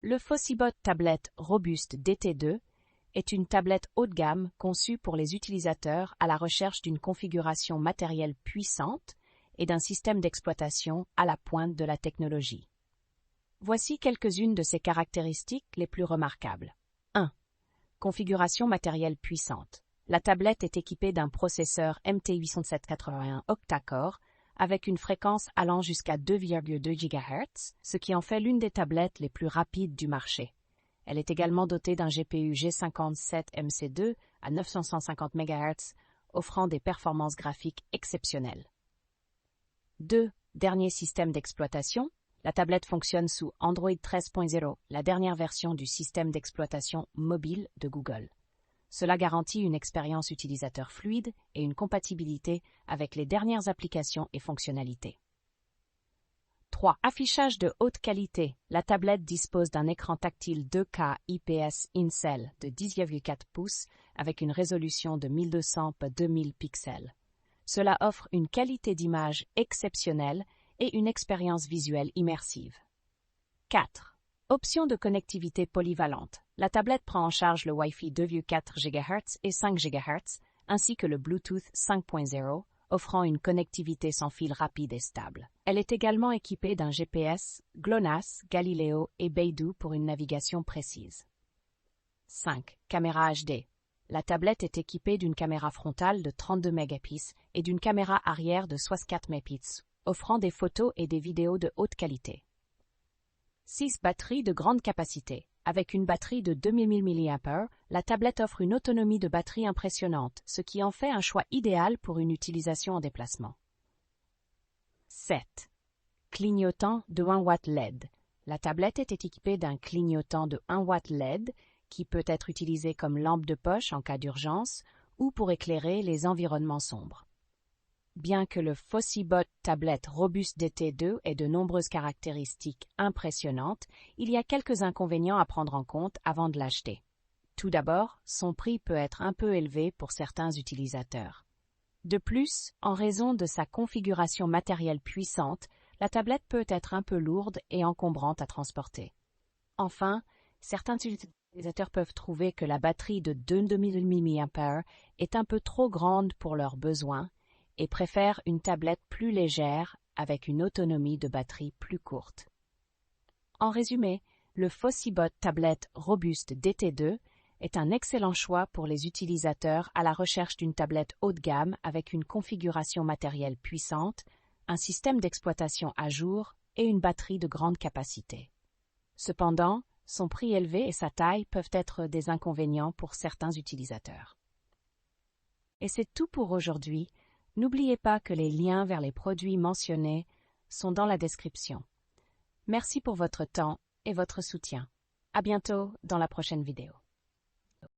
Le Fossibot tablette robuste DT2 est une tablette haut de gamme conçue pour les utilisateurs à la recherche d'une configuration matérielle puissante et d'un système d'exploitation à la pointe de la technologie. Voici quelques-unes de ses caractéristiques les plus remarquables. 1. Configuration matérielle puissante. La tablette est équipée d'un processeur MT80781 octa-core avec une fréquence allant jusqu'à 2,2 GHz, ce qui en fait l'une des tablettes les plus rapides du marché. Elle est également dotée d'un GPU G57MC2 à 950 MHz, offrant des performances graphiques exceptionnelles. 2. Dernier système d'exploitation. La tablette fonctionne sous Android 13.0, la dernière version du système d'exploitation mobile de Google. Cela garantit une expérience utilisateur fluide et une compatibilité avec les dernières applications et fonctionnalités. 3. Affichage de haute qualité. La tablette dispose d'un écran tactile 2K IPS in-cell de 10,4 pouces avec une résolution de 1200 x 2000 pixels. Cela offre une qualité d'image exceptionnelle et une expérience visuelle immersive. 4. Option de connectivité polyvalente. La tablette prend en charge le Wi-Fi 2,4 GHz et 5 GHz, ainsi que le Bluetooth 5.0, offrant une connectivité sans fil rapide et stable. Elle est également équipée d'un GPS, GLONASS, Galileo et Beidou pour une navigation précise. 5. Caméra HD. La tablette est équipée d'une caméra frontale de 32 mégapixels et d'une caméra arrière de 64 mégapixels, offrant des photos et des vidéos de haute qualité. 6. Batterie de grande capacité. Avec une batterie de 2000 mAh, la tablette offre une autonomie de batterie impressionnante, ce qui en fait un choix idéal pour une utilisation en déplacement. 7. Clignotant de 1 W LED. La tablette est équipée d'un clignotant de 1 W LED qui peut être utilisé comme lampe de poche en cas d'urgence ou pour éclairer les environnements sombres. Bien que le Fossibot tablette robuste DT2 ait de nombreuses caractéristiques impressionnantes, il y a quelques inconvénients à prendre en compte avant de l'acheter. Tout d'abord, son prix peut être un peu élevé pour certains utilisateurs. De plus, en raison de sa configuration matérielle puissante, la tablette peut être un peu lourde et encombrante à transporter. Enfin, certains utilisateurs peuvent trouver que la batterie de 2000 mAh est un peu trop grande pour leurs besoins et préfèrent une tablette plus légère avec une autonomie de batterie plus courte. En résumé, le Fossibot tablette robuste DT2 est un excellent choix pour les utilisateurs à la recherche d'une tablette haut de gamme avec une configuration matérielle puissante, un système d'exploitation à jour et une batterie de grande capacité. Cependant, son prix élevé et sa taille peuvent être des inconvénients pour certains utilisateurs. Et c'est tout pour aujourd'hui. N'oubliez pas que les liens vers les produits mentionnés sont dans la description. Merci pour votre temps et votre soutien. À bientôt dans la prochaine vidéo.